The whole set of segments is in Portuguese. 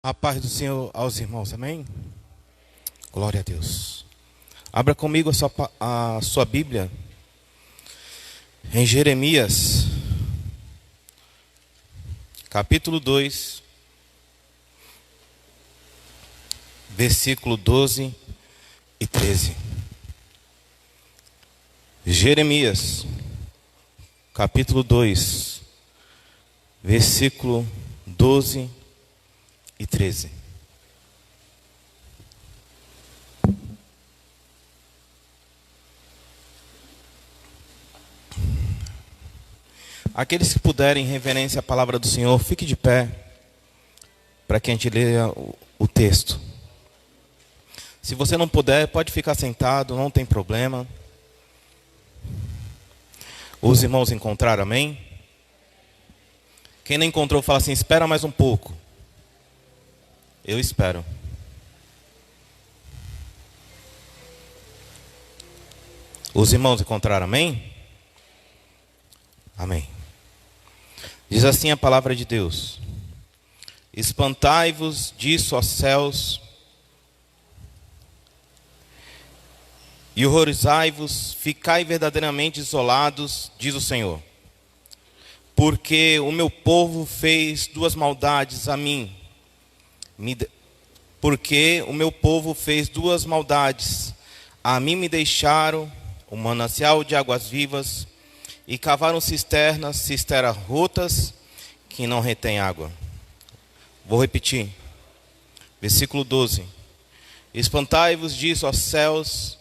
A paz do Senhor aos irmãos, amém? Glória a Deus. Abra comigo a sua Bíblia em Jeremias, capítulo 2, versículo 12 e 13. Jeremias, capítulo 2, versículo 12 e 13. Aqueles que puderem, em reverência à palavra do Senhor, fique de pé para que a gente leia o texto. Se você não puder, pode ficar sentado, não tem problema. Os irmãos encontraram, amém? Quem não encontrou, fala assim: espera mais um pouco. Eu espero. Os irmãos encontraram, amém? Amém. Diz assim a palavra de Deus: espantai-vos disso, ó céus, e horrorizai-vos, ficai verdadeiramente isolados, diz o Senhor. Porque o meu povo fez duas maldades a mim. Porque o meu povo fez duas maldades. A mim me deixaram o manancial de águas vivas e cavaram cisternas rotas que não retêm água. Vou repetir. Versículo 12. Espantai-vos disso, ó céus,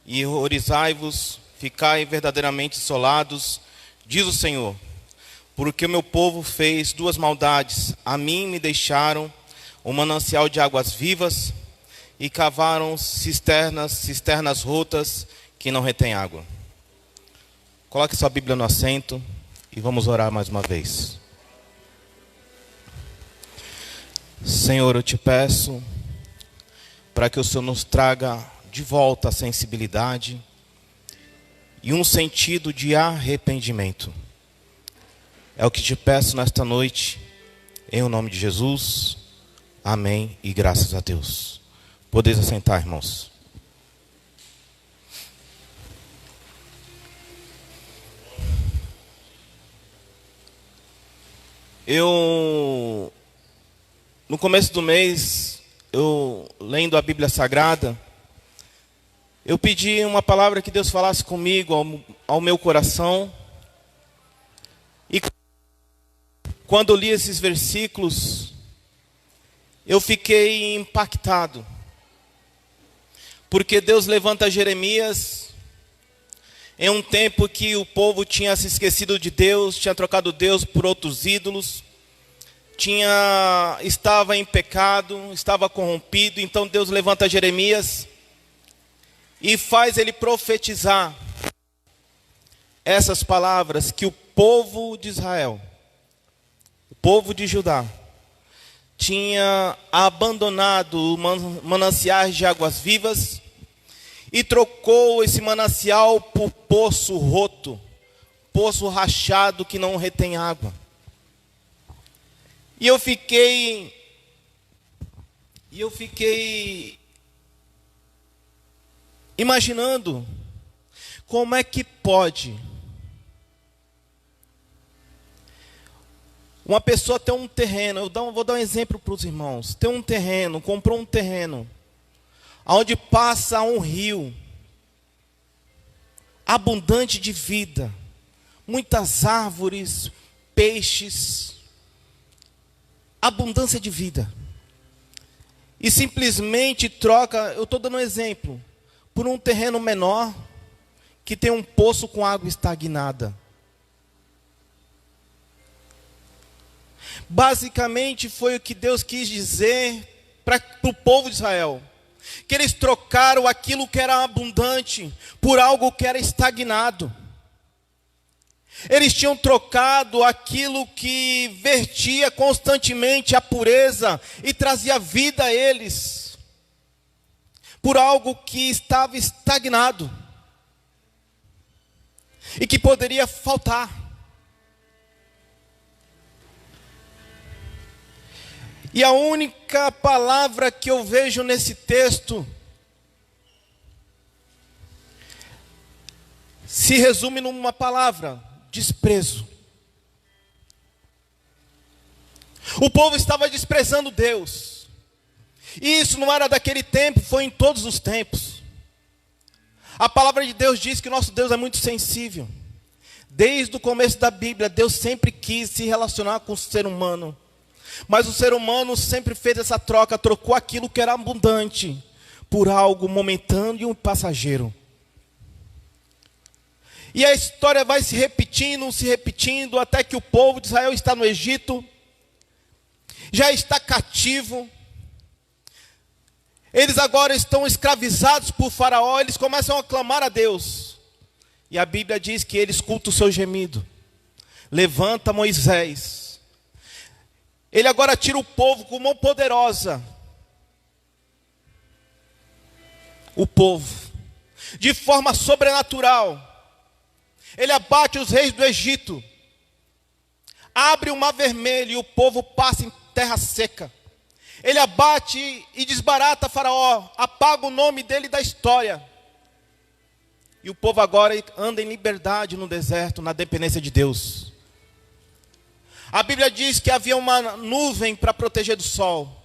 e horrorizai-vos, ficai verdadeiramente isolados, diz o Senhor. Porque o meu povo fez duas maldades. A mim me deixaram o manancial de águas vivas e cavaram cisternas rotas que não retêm água. Coloque sua Bíblia no assento e vamos orar mais uma vez. Senhor, eu te peço para que o Senhor nos traga de volta a sensibilidade e um sentido de arrependimento. É o que te peço nesta noite, em o nome de Jesus. Amém e graças a Deus. Podeis assentar, irmãos. No começo do mês, lendo a Bíblia Sagrada, eu pedi uma palavra que Deus falasse comigo, ao meu coração. E quando eu li esses versículos, eu fiquei impactado. Porque Deus levanta Jeremias em um tempo que o povo tinha se esquecido de Deus, tinha trocado Deus por outros ídolos, estava em pecado, estava corrompido. Então Deus levanta Jeremias e faz ele profetizar essas palavras, que o povo de Israel, o povo de Judá, tinha abandonado mananciais de águas vivas e trocou esse manancial por poço roto, poço rachado que não retém água. E eu fiquei imaginando como é que pode uma pessoa ter um terreno. Vou dar um exemplo para os irmãos. Tem um terreno, comprou um terreno onde passa um rio abundante de vida, muitas árvores, peixes, abundância de vida. E simplesmente troca, eu estou dando um exemplo, por um terreno menor que tem um poço com água estagnada. Basicamente foi o que Deus quis dizer para o povo de Israel. Que eles trocaram aquilo que era abundante por algo que era estagnado. Eles tinham trocado aquilo que vertia constantemente a pureza e trazia vida a eles, por algo que estava estagnado e que poderia faltar. E a única palavra que eu vejo nesse texto se resume numa palavra: desprezo. O povo estava desprezando Deus. E isso não era daquele tempo, foi em todos os tempos. A palavra de Deus diz que o nosso Deus é muito sensível. Desde o começo da Bíblia, Deus sempre quis se relacionar com o ser humano. Mas o ser humano sempre fez essa troca, trocou aquilo que era abundante por algo momentâneo e passageiro. E a história vai se repetindo, até que o povo de Israel está no Egito, já está cativo. Eles agora estão escravizados por Faraó, eles começam a clamar a Deus. E a Bíblia diz que ele escuta o seu gemido. Levanta Moisés. Ele agora tira o povo com mão poderosa. O povo, de forma sobrenatural, ele abate os reis do Egito, abre o mar vermelho e o povo passa em terra seca. Ele abate e desbarata Faraó, apaga o nome dele da história. E o povo agora anda em liberdade no deserto, na dependência de Deus. A Bíblia diz que havia uma nuvem para proteger do sol,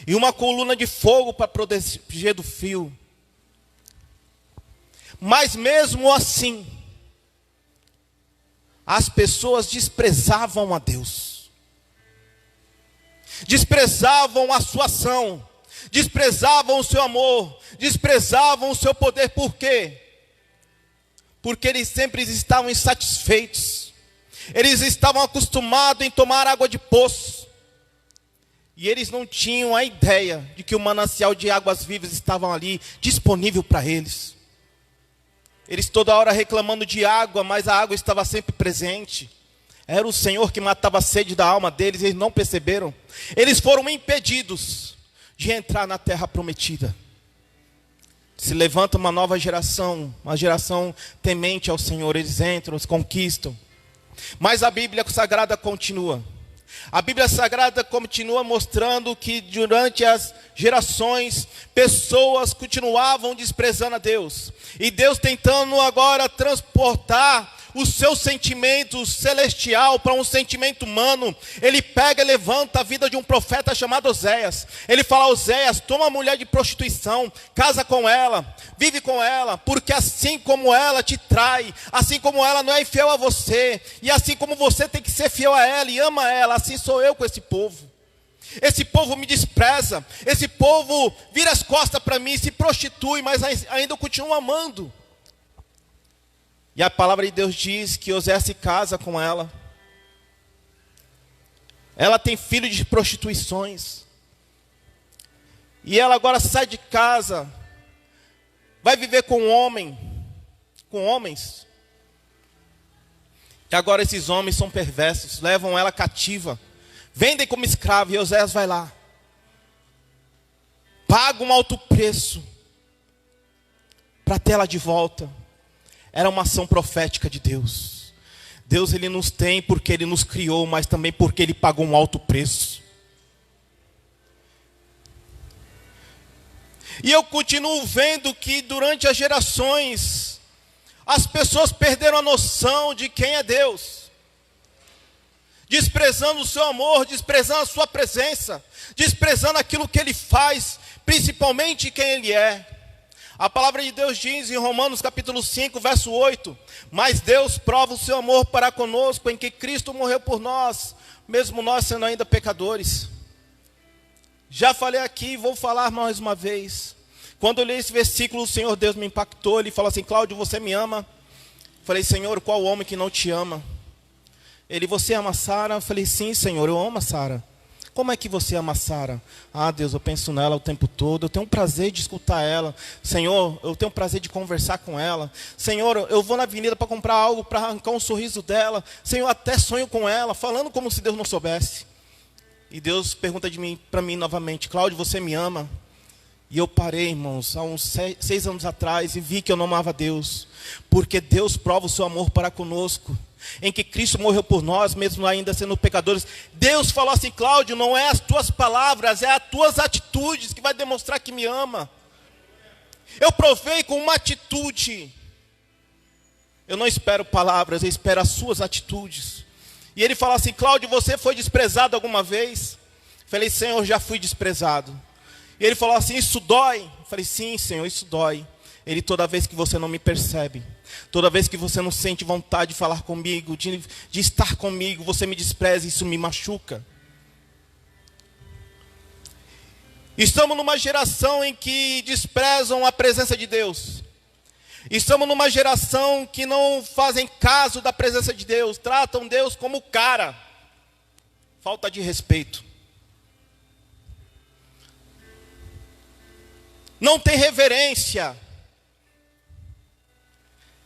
e uma coluna de fogo para proteger do frio. Mas mesmo assim, as pessoas desprezavam a Deus. Desprezavam a sua ação, desprezavam o seu amor, desprezavam o seu poder. Por quê? Porque eles sempre estavam insatisfeitos. Eles estavam acostumados em tomar água de poço. E eles não tinham a ideia de que o manancial de águas vivas estava ali, disponível para eles. Eles toda hora reclamando de água, mas a água estava sempre presente. Era o Senhor que matava a sede da alma deles, eles não perceberam. Eles foram impedidos de entrar na terra prometida. Se levanta uma nova geração, uma geração temente ao Senhor, eles entram, eles conquistam. Mas a Bíblia Sagrada continua. A Bíblia Sagrada continua mostrando que durante as gerações, pessoas continuavam desprezando a Deus. E Deus tentando agora transportar o seu sentimento celestial para um sentimento humano. Ele pega e levanta a vida de um profeta chamado Oséias. Ele fala: Oséias, toma uma mulher de prostituição, casa com ela, vive com ela, porque assim como ela te trai, assim como ela não é fiel a você, e assim como você tem que ser fiel a ela e ama ela, assim sou eu com esse povo. Esse povo me despreza, esse povo vira as costas para mim, se prostitui, mas ainda eu continuo amando. E a palavra de Deus diz que Oséias se casa com ela. Ela tem filho de prostituições. E ela agora sai de casa, vai viver com homens. E agora esses homens são perversos, levam ela cativa, vendem como escrava, e Oséias vai lá. Paga um alto preço para ter ela de volta. Era uma ação profética de Deus. Deus, Ele nos tem porque Ele nos criou, mas também porque Ele pagou um alto preço. E eu continuo vendo que durante as gerações, as pessoas perderam a noção de quem é Deus. Desprezando o seu amor, desprezando a sua presença, desprezando aquilo que Ele faz, principalmente quem Ele é. A palavra de Deus diz em Romanos capítulo 5, verso 8: mas Deus prova o seu amor para conosco em que Cristo morreu por nós, mesmo nós sendo ainda pecadores. Já falei aqui e vou falar mais uma vez. Quando eu li esse versículo, o Senhor Deus me impactou. Ele falou assim: Cláudio, você me ama? Falei: Senhor, qual homem que não te ama? Ele: você ama Sara? Eu falei: sim, Senhor, eu amo a Sara. Como é que você ama a Sara? Ah, Deus, eu penso nela o tempo todo. Eu tenho prazer de escutar ela. Senhor, eu tenho prazer de conversar com ela. Senhor, eu vou na avenida para comprar algo, para arrancar um sorriso dela. Senhor, até sonho com ela, falando como se Deus não soubesse. E Deus pergunta para mim novamente: Cláudio, você me ama? E eu parei, irmãos, há uns 6 anos atrás, e vi que eu não amava Deus. Porque Deus prova o seu amor para conosco. em que Cristo morreu por nós, mesmo ainda sendo pecadores. Deus falou assim: Cláudio, não é as tuas palavras, é as tuas atitudes que vai demonstrar que me ama. Eu provei com uma atitude. Eu não espero palavras, eu espero as suas atitudes. E ele fala assim: Cláudio, você foi desprezado alguma vez? Eu falei: Senhor, já fui desprezado. E ele falou assim: isso dói? Eu falei: sim, Senhor, isso dói. Ele: toda vez que você não me percebe, toda vez que você não sente vontade de falar comigo, de estar comigo, você me despreza, isso me machuca. Estamos numa geração em que desprezam a presença de Deus. Estamos numa geração que não fazem caso da presença de Deus, tratam Deus como cara. Falta de respeito. Não tem reverência.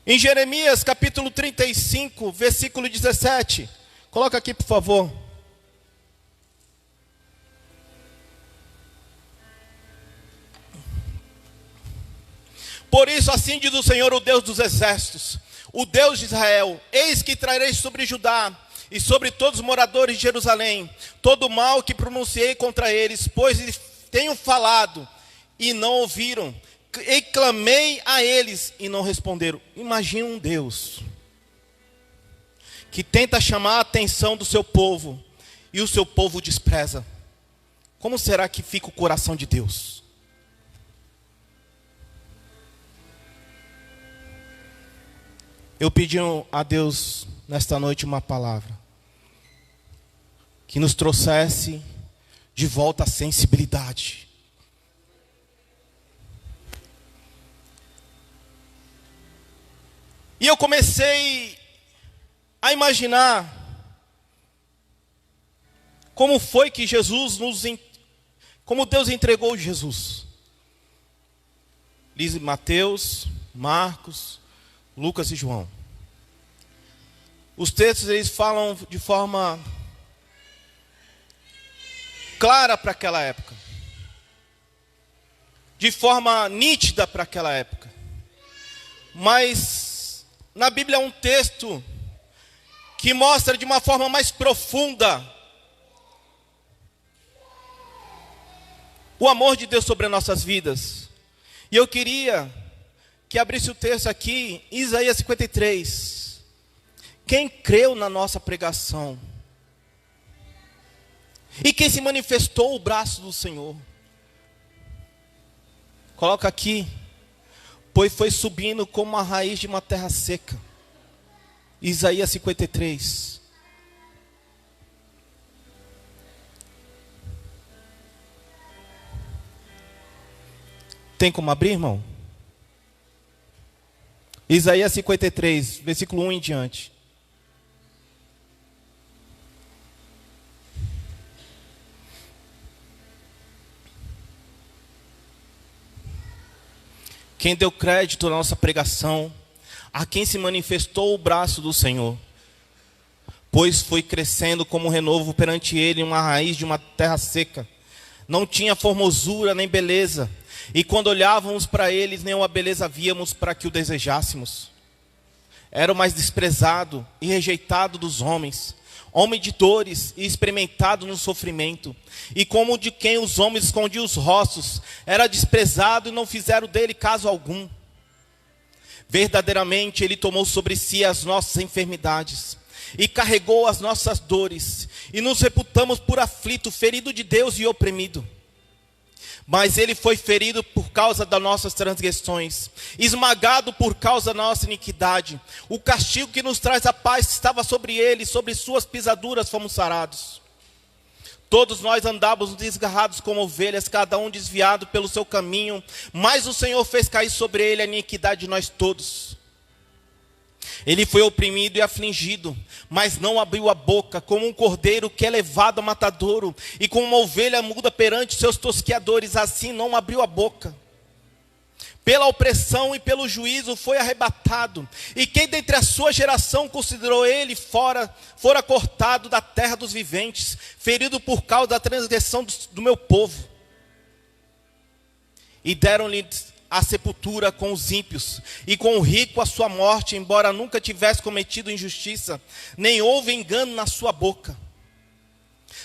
Em Jeremias capítulo 35, versículo 17. Coloca aqui, por favor. Por isso, assim diz o Senhor, o Deus dos exércitos, o Deus de Israel: eis que trarei sobre Judá e sobre todos os moradores de Jerusalém todo o mal que pronunciei contra eles, pois tenho falado e não ouviram, e clamei a eles e não responderam. Imagina um Deus que tenta chamar a atenção do seu povo e o seu povo despreza. Como será que fica o coração de Deus? Eu pedi a Deus nesta noite uma palavra que nos trouxesse de volta a sensibilidade. E eu comecei a imaginar como foi que como Deus entregou Jesus. Diz Mateus, Marcos, Lucas e João. Os textos, eles falam de forma clara para aquela época, de forma nítida para aquela época. Mas na Bíblia há um texto que mostra de uma forma mais profunda o amor de Deus sobre as nossas vidas. E eu queria que abrisse o texto aqui, Isaías 53. Quem creu na nossa pregação e quem se manifestou o braço do Senhor. Coloca aqui: pois foi subindo como a raiz de uma terra seca. Isaías 53. Tem como abrir, irmão? Isaías 53, versículo 1 em diante. Quem deu crédito à nossa pregação, a quem se manifestou o braço do Senhor, pois foi crescendo como um renovo perante ele, uma raiz de uma terra seca. Não tinha formosura nem beleza, e quando olhávamos para eles, nenhuma beleza víamos para que o desejássemos. Era o mais desprezado e rejeitado dos homens, homem de dores e experimentado no sofrimento, e como de quem os homens escondiam os rostos, era desprezado e não fizeram dele caso algum. Verdadeiramente ele tomou sobre si as nossas enfermidades e carregou as nossas dores, e nos reputamos por aflito, ferido de Deus e oprimido. Mas ele foi ferido por causa das nossas transgressões, esmagado por causa da nossa iniquidade. O castigo que nos traz a paz estava sobre ele, sobre suas pisaduras fomos sarados. Todos nós andávamos desgarrados como ovelhas, cada um desviado pelo seu caminho, mas o Senhor fez cair sobre ele a iniquidade de nós todos. Ele foi oprimido e afligido, mas não abriu a boca, como um cordeiro que é levado a matadouro, e como uma ovelha muda perante seus tosqueadores, assim não abriu a boca. Pela opressão e pelo juízo foi arrebatado, e quem dentre a sua geração considerou ele fora cortado da terra dos viventes, ferido por causa da transgressão do meu povo. E deram-lhe a sepultura com os ímpios, e com o rico a sua morte, embora nunca tivesse cometido injustiça, nem houve engano na sua boca.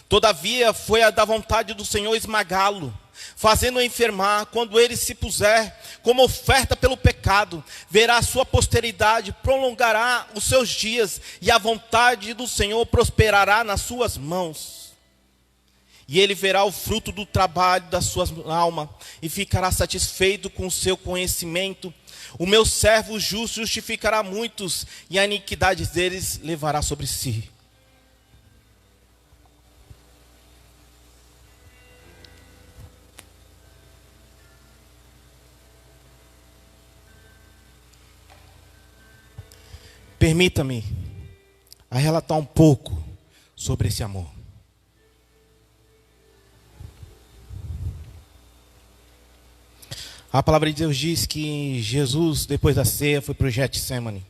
Todavia foi a da vontade do Senhor esmagá-lo, fazendo-o enfermar. Quando ele se puser como oferta pelo pecado, verá a sua posteridade, prolongará os seus dias, e a vontade do Senhor prosperará nas suas mãos. E ele verá o fruto do trabalho da sua alma, e ficará satisfeito com o seu conhecimento. O meu servo justo justificará muitos, e a iniquidade deles levará sobre si. Permita-me a relatar um pouco sobre esse amor. A palavra de Deus diz que Jesus, depois da ceia, foi para o Getsemane.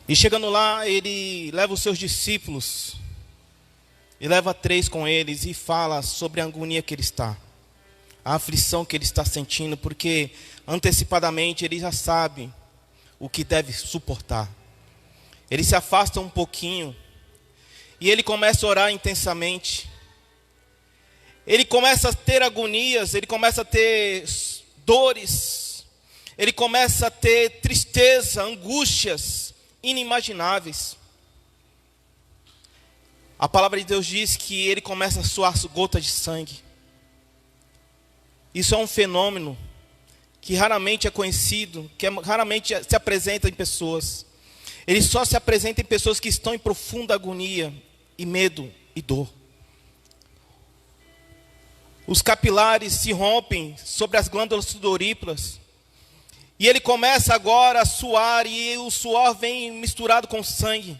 E chegando lá, ele leva os seus discípulos, e leva 3 com eles, e fala sobre a agonia que ele está, a aflição que ele está sentindo, porque antecipadamente ele já sabe o que deve suportar. Ele se afasta um pouquinho, e ele começa a orar intensamente. Ele começa a ter agonias, ele começa a ter dores, ele começa a ter tristeza, angústias inimagináveis. A palavra de Deus diz que ele começa a suar gotas de sangue. Isso é um fenômeno que raramente é conhecido, que raramente se apresenta em pessoas. Ele só se apresenta em pessoas que estão em profunda agonia e medo e dor. Os capilares se rompem sobre as glândulas sudoríparas, e ele começa agora a suar, e o suor vem misturado com sangue.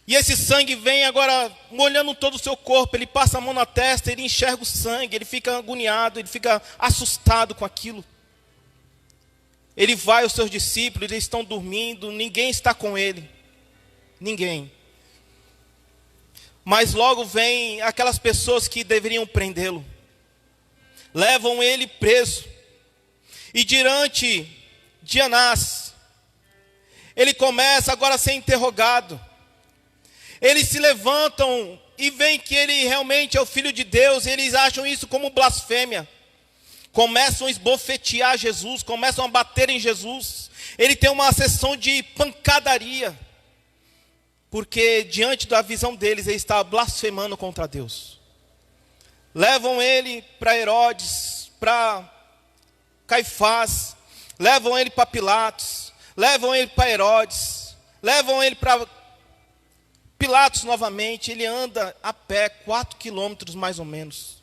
E esse sangue vem agora molhando todo o seu corpo. Ele passa a mão na testa, ele enxerga o sangue, ele fica agoniado, ele fica assustado com aquilo. Ele vai aos seus discípulos, eles estão dormindo, ninguém está com ele. Ninguém. Mas logo vem aquelas pessoas que deveriam prendê-lo. Levam ele preso. E diante de Anás, ele começa agora a ser interrogado. Eles se levantam e veem que ele realmente é o Filho de Deus. E eles acham isso como blasfêmia. Começam a esbofetear Jesus, começam a bater em Jesus. Ele tem uma sessão de pancadaria, porque diante da visão deles, ele está blasfemando contra Deus. Levam ele para Herodes, para Caifás, levam ele para Pilatos, levam ele para Herodes, levam ele para Pilatos novamente. Ele anda a pé 4 quilômetros mais ou menos.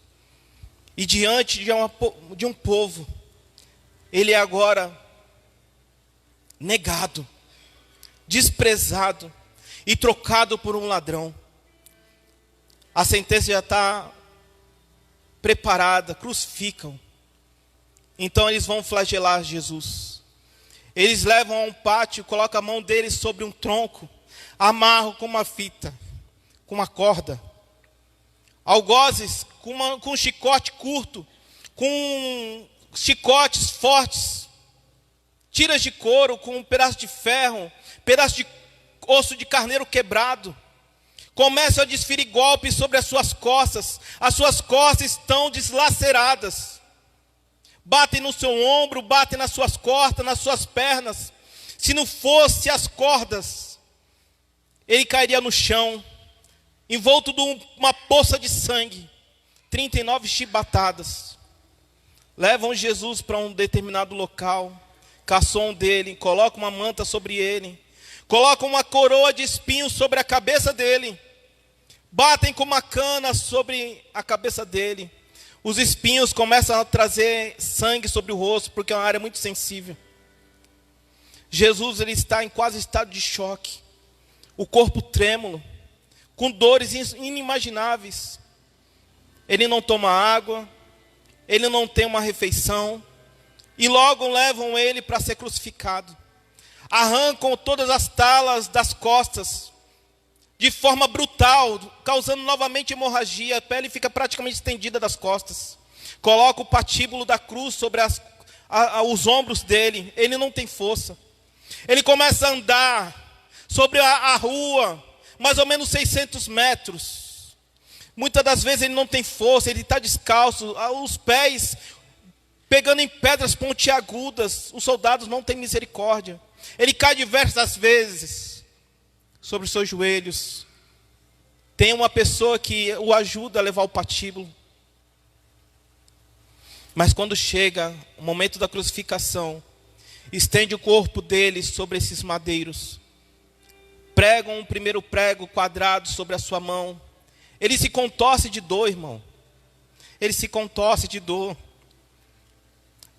E diante de um povo, ele é agora negado, desprezado e trocado por um ladrão. A sentença já está preparada, crucificam. Então eles vão flagelar Jesus. Eles levam a um pátio, colocam a mão deles sobre um tronco, amarram com uma fita, com uma corda. Algozes com um chicote curto, com chicotes fortes, tiras de couro com um pedaço de ferro, pedaço de osso de carneiro quebrado. Começam a desferir golpes sobre as suas costas estão deslaceradas. Batem no seu ombro, batem nas suas costas, nas suas pernas. Se não fosse as cordas, ele cairia no chão, envolto de uma poça de sangue. 39 chibatadas. Levam Jesus para um determinado local, caçam dele, colocam uma manta sobre ele, colocam uma coroa de espinhos sobre a cabeça dele, batem com uma cana sobre a cabeça dele. Os espinhos começam a trazer sangue sobre o rosto, porque é uma área muito sensível. Jesus, ele está em quase estado de choque, o corpo trêmulo, com dores inimagináveis. Ele não toma água, ele não tem uma refeição, e logo levam ele para ser crucificado. Arrancam todas as talas das costas, de forma brutal, causando novamente hemorragia. A pele fica praticamente estendida das costas. Coloca o patíbulo da cruz sobre os ombros dele. Ele não tem força. Ele começa a andar sobre a rua, mais ou menos 600 metros. Muitas das vezes ele não tem força, ele está descalço, os pés pegando em pedras pontiagudas. Os soldados não têm misericórdia. Ele cai diversas vezes sobre os seus joelhos. Tem uma pessoa que o ajuda a levar o patíbulo. Mas quando chega o momento da crucificação, estende o corpo dele sobre esses madeiros. Pregam um primeiro prego quadrado sobre a sua mão. Ele se contorce de dor, irmão. Ele se contorce de dor.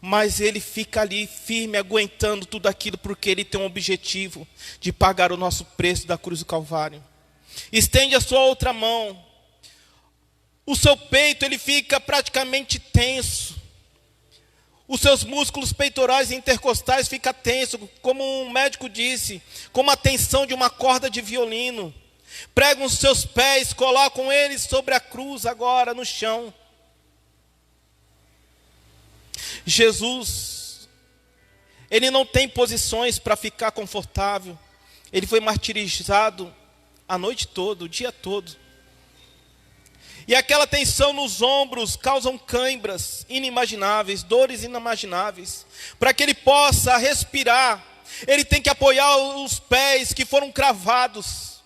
Mas ele fica ali firme, aguentando tudo aquilo, porque ele tem um objetivo de pagar o nosso preço da cruz do Calvário. Estende a sua outra mão. O seu peito, ele fica praticamente tenso. Os seus músculos peitorais e intercostais ficam tensos, como um médico disse, como a tensão de uma corda de violino. Pregam os seus pés, colocam eles sobre a cruz agora, no chão. Jesus, ele não tem posições para ficar confortável. Ele foi martirizado a noite toda, o dia todo. E aquela tensão nos ombros causam cãibras inimagináveis, dores inimagináveis. Para que ele possa respirar, ele tem que apoiar os pés que foram cravados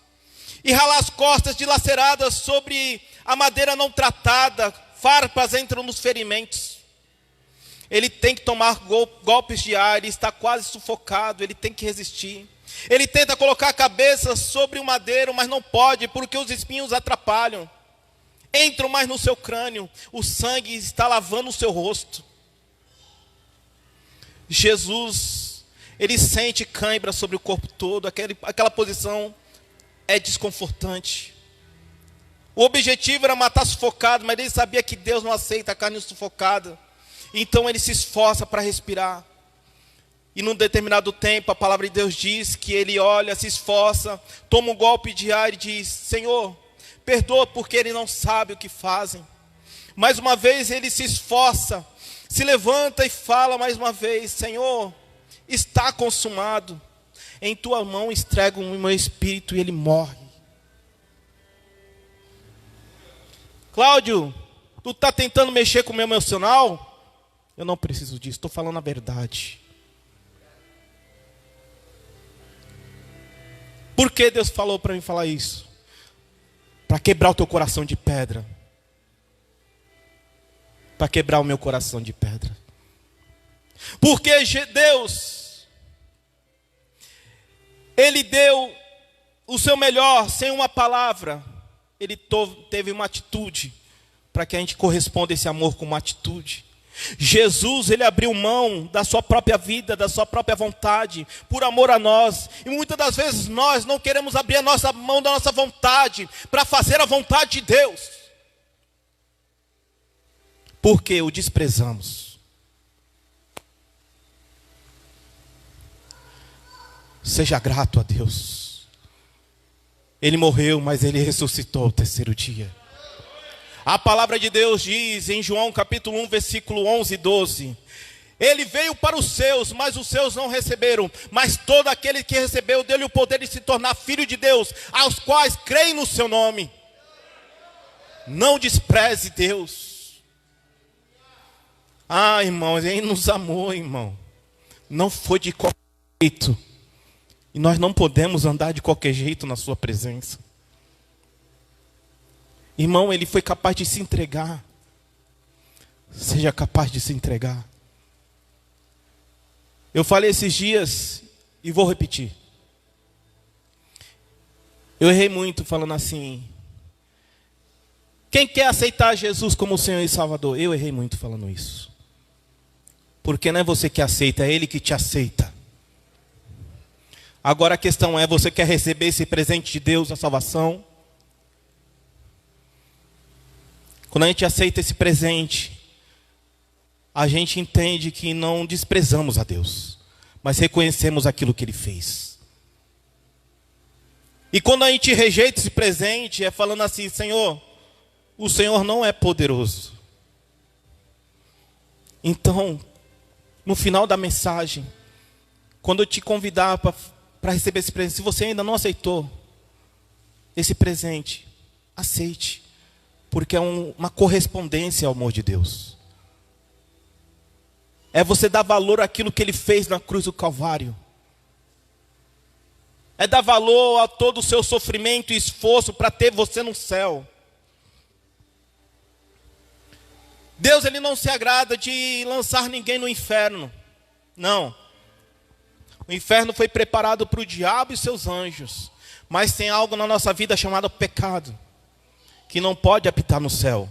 e ralar as costas dilaceradas sobre a madeira não tratada. Farpas entram nos ferimentos. Ele tem que tomar golpes de ar, ele está quase sufocado, ele tem que resistir. Ele tenta colocar a cabeça sobre o madeiro, mas não pode, porque os espinhos atrapalham. Entram mais no seu crânio, o sangue está lavando o seu rosto. Jesus, ele sente cãibra sobre o corpo todo, aquela posição é desconfortante. O objetivo era matar sufocado, mas ele sabia que Deus não aceita a carne sufocada. Então ele se esforça para respirar. E num determinado tempo, a palavra de Deus diz que ele olha, se esforça, toma um golpe de ar e diz: Senhor, perdoa porque ele não sabe o que fazem. Mais uma vez ele se esforça, se levanta e fala mais uma vez: Senhor, está consumado. Em tua mão entrego o meu espírito, e ele morre. Cláudio, tu está tentando mexer com o meu emocional? Eu não preciso disso, estou falando a verdade. Por que Deus falou para mim falar isso? Para quebrar o teu coração de pedra. Para quebrar o meu coração de pedra. Porque Deus, Ele deu o seu melhor sem uma palavra. Ele teve uma atitude para que a gente corresponda a esse amor com uma atitude. Jesus, ele abriu mão da sua própria vida, da sua própria vontade, por amor a nós. E muitas das vezes nós não queremos abrir a nossa mão da nossa vontade para fazer a vontade de Deus, porque o desprezamos. Seja grato a Deus. Ele morreu, mas ele ressuscitou ao terceiro dia. A palavra de Deus diz em João capítulo 1, versículo 11 e 12. Ele veio para os seus, mas os seus não receberam. Mas todo aquele que recebeu, deu-lhe o poder de se tornar filho de Deus, aos quais creem no seu nome. Não despreze Deus. Ah, irmãos, ele nos amou, irmão. Não foi de qualquer jeito. E nós não podemos andar de qualquer jeito na sua presença. Irmão, ele foi capaz de se entregar. Seja capaz de se entregar. Eu falei esses dias e vou repetir. Eu errei muito falando assim: quem quer aceitar Jesus como Senhor e Salvador? Eu errei muito falando isso. Porque não é você que aceita, é Ele que te aceita. Agora a questão é: você quer receber esse presente de Deus, a salvação? Quando a gente aceita esse presente, a gente entende que não desprezamos a Deus, mas reconhecemos aquilo que Ele fez. E quando a gente rejeita esse presente, é falando assim: Senhor, o Senhor não é poderoso. Então, no final da mensagem, quando eu te convidar para receber esse presente, se você ainda não aceitou esse presente, aceite, porque é uma correspondência ao amor de Deus. É você dar valor àquilo que Ele fez na cruz do Calvário. É dar valor a todo o seu sofrimento e esforço para ter você no céu. Deus, Ele não se agrada de lançar ninguém no inferno. Não. O inferno foi preparado para o diabo e seus anjos. Mas tem algo na nossa vida chamado pecado, que não pode habitar no céu.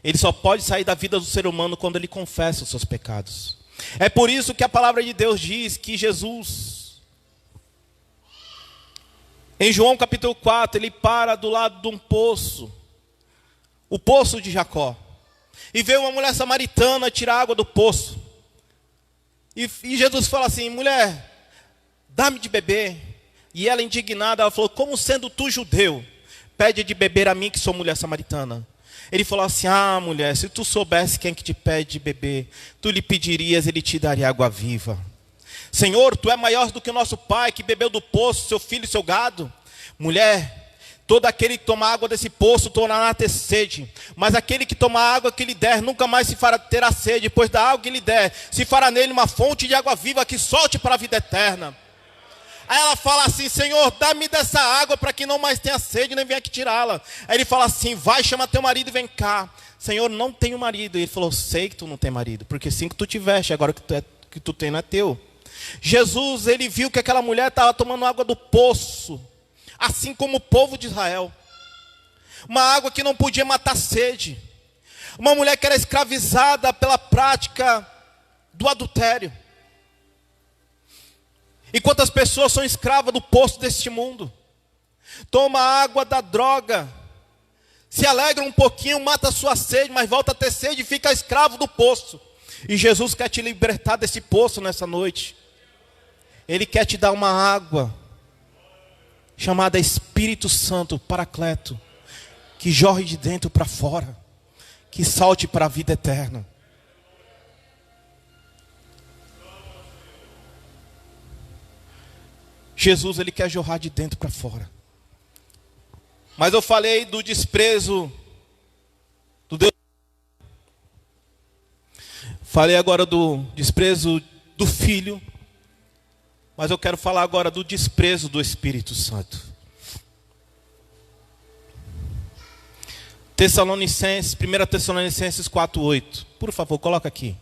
Ele só pode sair da vida do ser humano quando ele confessa os seus pecados. É por isso que a palavra de Deus diz que Jesus, em João capítulo 4, ele para do lado de um poço, o poço de Jacó. E veio uma mulher samaritana tirar água do poço. E Jesus fala assim: mulher, dá-me de beber. E ela, indignada, ela falou: como sendo tu judeu, pede de beber a mim que sou mulher samaritana? Ele falou assim: ah, mulher, se tu soubesse quem que te pede de beber, tu lhe pedirias, ele te daria água viva. Senhor, tu é maior do que o nosso pai, que bebeu do poço, seu filho e seu gado. Mulher, todo aquele que toma água desse poço tornará a ter sede, mas aquele que toma a água que lhe der, nunca mais terá sede, pois da água que lhe der, se fará nele uma fonte de água viva que solte para a vida eterna. Aí ela fala assim: Senhor, dá-me dessa água para que não mais tenha sede, nem venha aqui tirá-la. Aí ele fala assim: vai, chama teu marido e vem cá. Senhor, não tenho marido. E ele falou: sei que tu não tem marido, porque sim que tu tiveste, agora que tu tem não é teu. Jesus, ele viu que aquela mulher estava tomando água do poço, assim como o povo de Israel. Uma água que não podia matar sede. Uma mulher que era escravizada pela prática do adultério. E quantas pessoas são escravas do poço deste mundo? Toma água da droga, se alegra um pouquinho, mata a sua sede, mas volta a ter sede e fica escravo do poço. E Jesus quer te libertar desse poço nessa noite. Ele quer te dar uma água chamada Espírito Santo, Paracleto, que jorre de dentro para fora, que salte para a vida eterna. Jesus, ele quer jorrar de dentro para fora. Mas eu falei do desprezo do Deus. Falei agora do desprezo do Filho. Mas eu quero falar agora do desprezo do Espírito Santo. Tessalonicenses, 1 Tessalonicenses 4:8. Por favor, coloca aqui.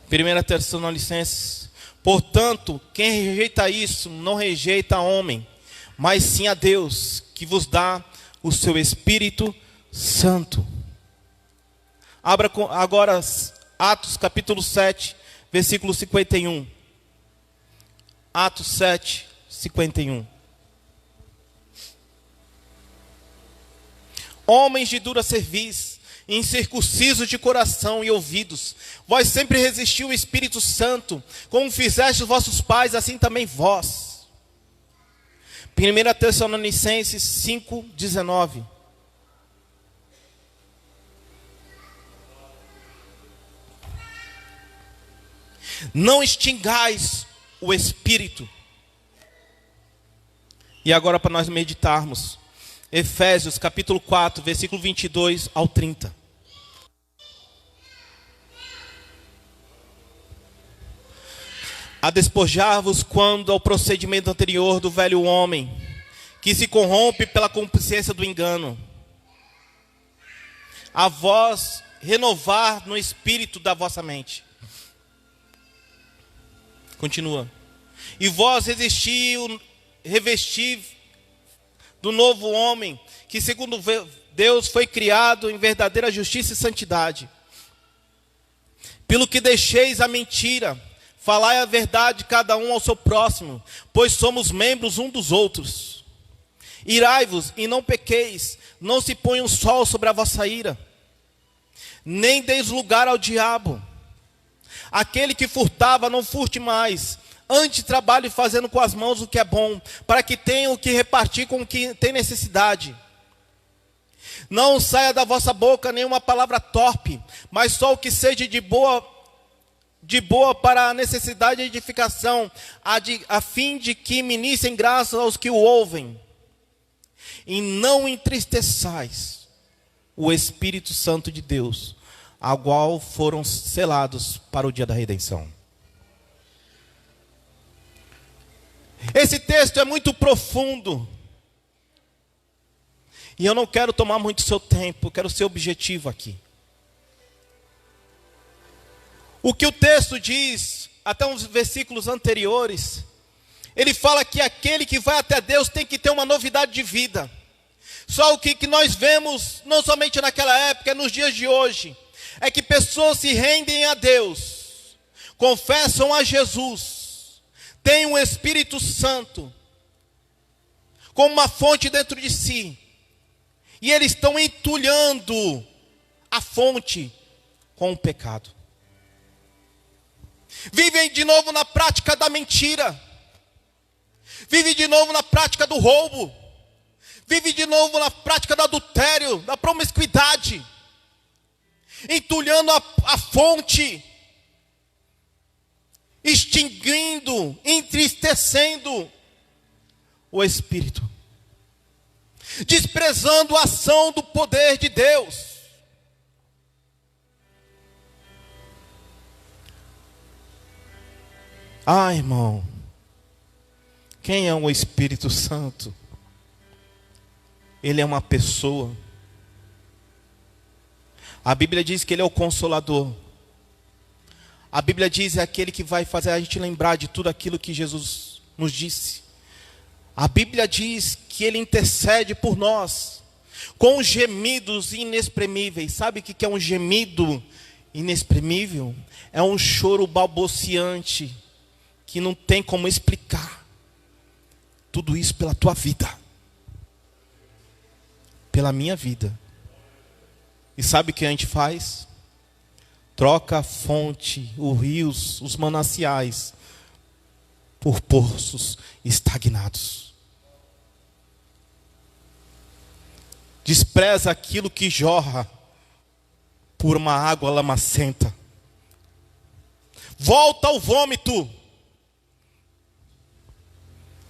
Primeira Tessalonicenses: portanto, quem rejeita isso, não rejeita a homem, mas sim a Deus, que vos dá o seu Espírito Santo. Abra agora Atos capítulo 7, versículo 51. Atos 7, 51. Homens de dura cerviz, incircuncisos de coração e ouvidos, vós sempre resistiu o Espírito Santo, como fizeste os vossos pais, assim também vós. 1 Tessalonicenses 5:19. Não extingais o Espírito. E agora, para nós meditarmos, Efésios capítulo 4, versículo 22 ao 30. A despojar-vos quando ao procedimento anterior do velho homem, que se corrompe pela consciência do engano, a vós renovar no espírito da vossa mente. Continua. E vós revesti do novo homem, que segundo Deus foi criado em verdadeira justiça e santidade. Pelo que deixeis a mentira, falai a verdade cada um ao seu próximo, pois somos membros um dos outros. Irai-vos e não pequeis, não se ponha o sol sobre a vossa ira, nem deis lugar ao diabo. Aquele que furtava, não furte mais, Antes trabalhe fazendo com as mãos o que é bom, para que tenham o que repartir com quem tem necessidade. Não saia da vossa boca nenhuma palavra torpe, mas só o que seja de boa para a necessidade e edificação, a fim de que ministrem graças aos que o ouvem. E não entristeçais o Espírito Santo de Deus, a qual foram selados para o dia da redenção. Esse texto é muito profundo. E eu não quero tomar muito seu tempo, quero ser objetivo aqui. O que o texto diz, até uns versículos anteriores, ele fala que aquele que vai até Deus tem que ter uma novidade de vida. Só o que nós vemos, não somente naquela época, nos dias de hoje, é que pessoas se rendem a Deus, confessam a Jesus, têm o Espírito Santo como uma fonte dentro de si, e eles estão entulhando a fonte com o pecado. Vivem de novo na prática da mentira. Vivem de novo na prática do roubo. Vivem de novo na prática do adultério, da promiscuidade. Entulhando a fonte. Extinguindo, entristecendo o Espírito. Desprezando a ação do poder de Deus. Ah, irmão, quem é o Espírito Santo? Ele é uma pessoa. A Bíblia diz que ele é o Consolador. A Bíblia diz que é aquele que vai fazer a gente lembrar de tudo aquilo que Jesus nos disse. A Bíblia diz que ele intercede por nós com gemidos inexprimíveis. Sabe o que é um gemido inexprimível? É um choro balbuciante que não tem como explicar. Tudo isso pela tua vida, pela minha vida. E sabe o que a gente faz? Troca a fonte, os rios, os mananciais por poços estagnados. Despreza aquilo que jorra por uma água lamacenta. Volta ao vômito.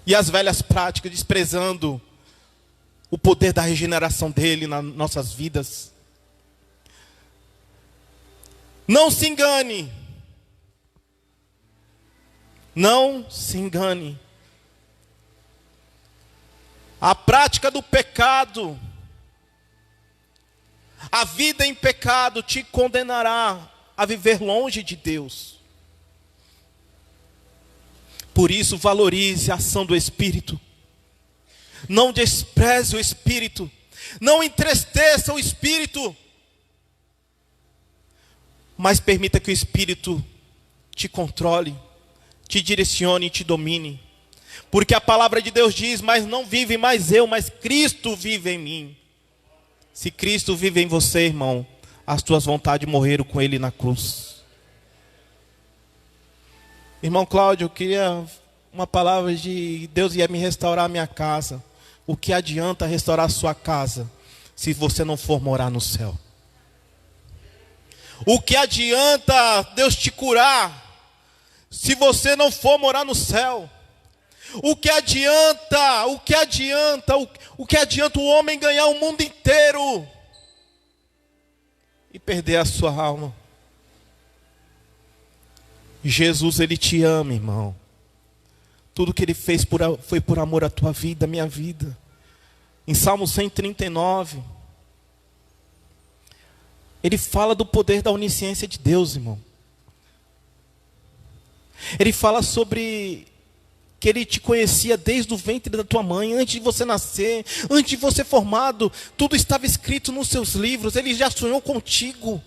E as velhas práticas, desprezando o poder da regeneração dele nas nossas vidas. Não se engane. Não se engane. A prática do pecado, a vida em pecado te condenará a viver longe de Deus. Por isso, valorize a ação do Espírito. Não despreze o Espírito. Não entristeça o Espírito. Mas permita que o Espírito te controle, te direcione e te domine. Porque a palavra de Deus diz: mas não vive mais eu, mas Cristo vive em mim. Se Cristo vive em você, irmão, as tuas vontades morreram com Ele na cruz. Irmão Cláudio, eu queria uma palavra de Deus ia me restaurar a minha casa. O que adianta restaurar a sua casa se você não for morar no céu? O que adianta Deus te curar se você não for morar no céu? O que adianta o homem ganhar o mundo inteiro e perder a sua alma? Jesus, Ele te ama, irmão. Tudo que Ele fez foi por amor à tua vida, à minha vida. Em Salmo 139, Ele fala do poder da onisciência de Deus, irmão. Ele fala sobre que Ele te conhecia desde o ventre da tua mãe, antes de você nascer, antes de você formado. Tudo estava escrito nos seus livros. Ele já sonhou contigo.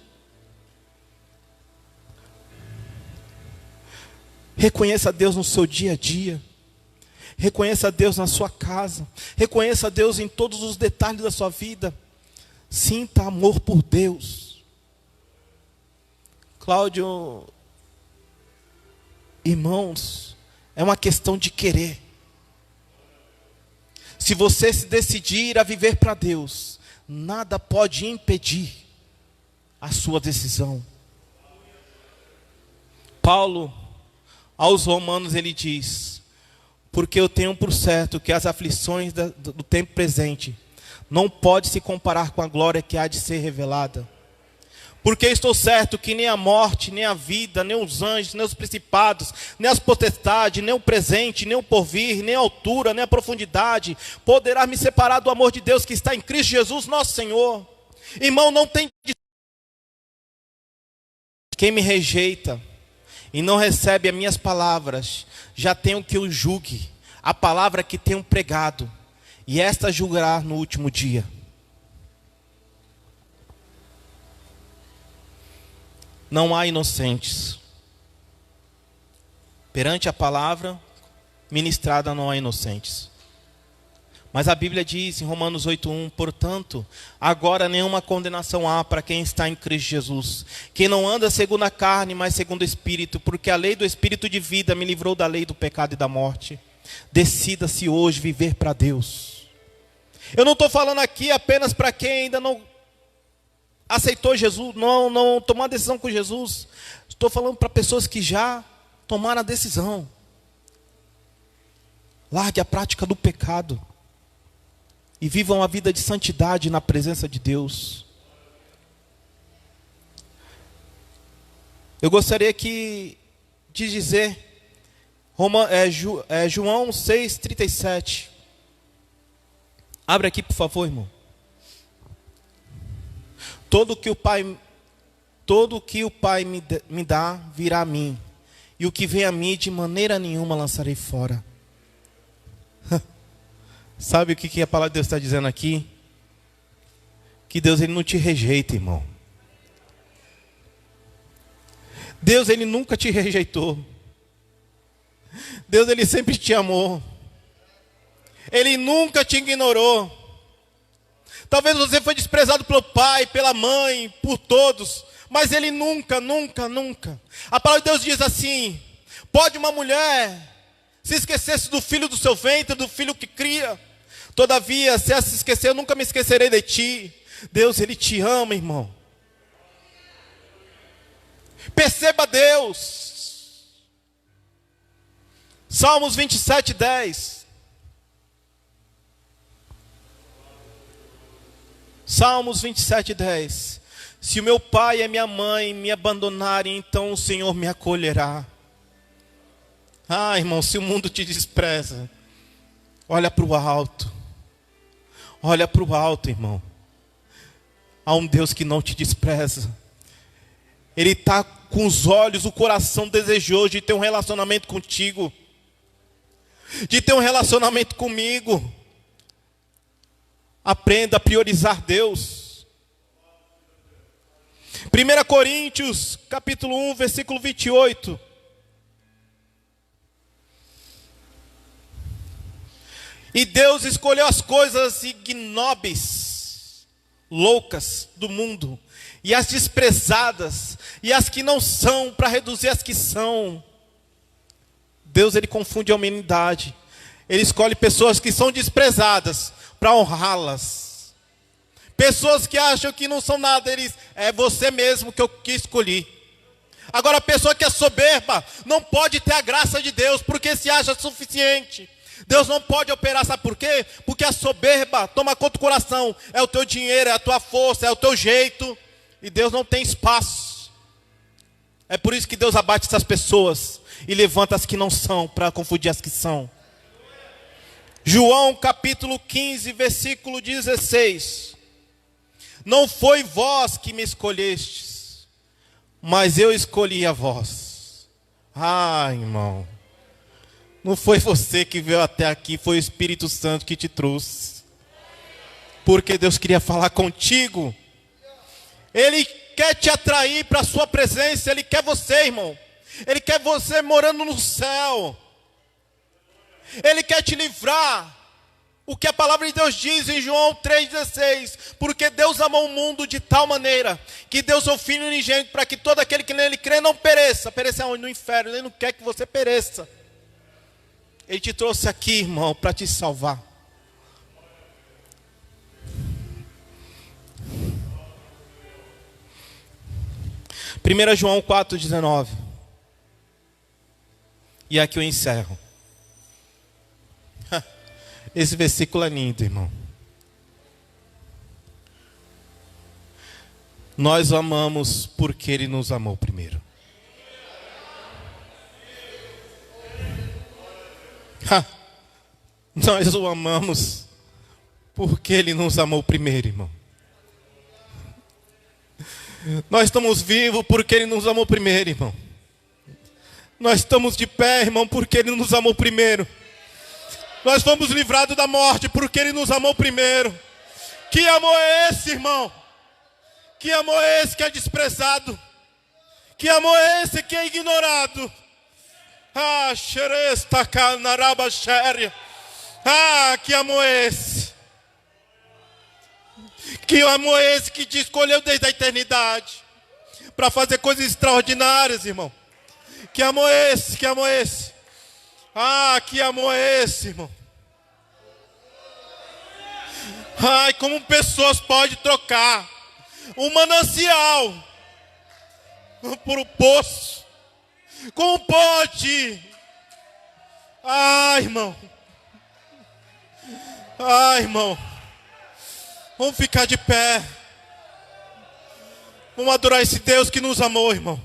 Reconheça a Deus no seu dia a dia. Reconheça a Deus na sua casa. Reconheça a Deus em todos os detalhes da sua vida. Sinta amor por Deus. Cláudio, irmãos, É uma questão de querer. Se você se decidir a viver para Deus, nada pode impedir a sua decisão. Paulo, aos Romanos, ele diz: porque eu tenho por certo que as aflições do tempo presente não podem se comparar com a glória que há de ser revelada. Porque estou certo que nem a morte, nem a vida, nem os anjos, nem os principados, nem as potestades, nem o presente, nem o porvir, nem a altura, nem a profundidade poderá me separar do amor de Deus que está em Cristo Jesus, nosso Senhor. Irmão, não tem... Quem me rejeita e não recebe as minhas palavras, já tem o que eu julgue, a palavra que tenho pregado, e esta julgará no último dia. Não há inocentes. Perante a palavra ministrada não há inocentes. Mas a Bíblia diz em Romanos 8:1, portanto, agora nenhuma condenação há para quem está em Cristo Jesus, que não anda segundo a carne, mas segundo o Espírito, porque a lei do Espírito de vida me livrou da lei do pecado e da morte. Decida-se hoje viver para Deus. Eu não estou falando aqui apenas para quem ainda não aceitou Jesus, não tomou a decisão com Jesus. Estou falando para pessoas que já tomaram a decisão. Largue a prática do pecado e vivam a vida de santidade na presença de Deus. Eu gostaria de dizer João 6,37. Abre aqui, por favor, irmão. Todo o que o Pai me dá virá a mim, e o que vem a mim de maneira nenhuma lançarei fora. Sabe o que a palavra de Deus está dizendo aqui? Que Deus, ele não te rejeita, irmão. Deus, ele nunca te rejeitou. Deus, ele sempre te amou. Ele nunca te ignorou. Talvez você foi desprezado pelo pai, pela mãe, por todos, mas ele nunca. A palavra de Deus diz assim: pode uma mulher se esquecer do filho do seu ventre, do filho que cria, todavia, se ela se esquecer, eu nunca me esquecerei de ti. Deus, ele te ama, irmão. Perceba Deus. Salmos 27:10. Salmos 27:10. Se o meu pai e a minha mãe me abandonarem, então o Senhor me acolherá. Ah, irmão, se o mundo te despreza, olha para o alto. Olha para o alto, irmão. Há um Deus que não te despreza. Ele está com os olhos, o coração desejoso de ter um relacionamento contigo, de ter um relacionamento comigo. Aprenda a priorizar Deus. 1 Coríntios, capítulo 1, versículo 28. E Deus escolheu as coisas ignóbeis, loucas do mundo, e as desprezadas, e as que não são, para reduzir as que são. Deus, ele confunde a humanidade. Ele escolhe pessoas que são desprezadas para honrá-las. Pessoas que acham que não são nada, ele diz: é você mesmo que eu escolhi. Agora, a pessoa que é soberba não pode ter a graça de Deus, porque se acha suficiente. Deus não pode operar, sabe por quê? Porque a soberba toma conta do coração. É o teu dinheiro, é a tua força, é o teu jeito. E Deus não tem espaço. É por isso que Deus abate essas pessoas e levanta as que não são, para confundir as que são. João capítulo 15, versículo 16. Não foi vós que me escolhestes, mas eu escolhi a vós. Ah, irmão, não foi você que veio até aqui, foi o Espírito Santo que te trouxe. Porque Deus queria falar contigo. Ele quer te atrair para a sua presença. Ele quer você, irmão. Ele quer você morando no céu. Ele quer te livrar. O que a palavra de Deus diz em João 3,16. Porque Deus amou o mundo de tal maneira que deu seu Filho unigênito, para que todo aquele que nele crê não pereça. Pereça onde? No inferno. Ele não quer que você pereça. Ele te trouxe aqui, irmão, para te salvar. Primeira João 4,19. E aqui eu encerro. Esse versículo é lindo, irmão. Nós o amamos porque Ele nos amou primeiro. Nós o amamos porque Ele nos amou primeiro, irmão. Nós estamos vivos porque Ele nos amou primeiro, irmão. Nós estamos de pé, irmão, porque Ele nos amou primeiro. Nós fomos livrados da morte porque Ele nos amou primeiro. Que amor é esse, irmão? Que amor é esse que é desprezado? Que amor é esse que é ignorado? Que amor é esse? Que amor é esse que te escolheu desde a eternidade para fazer coisas extraordinárias, irmão? Que amor é esse? Que amor é esse? Que amor é esse, irmão? Como pessoas podem trocar um manancial por um poço? Como pode? Irmão. Irmão. Vamos ficar de pé. Vamos adorar esse Deus que nos amou, irmão.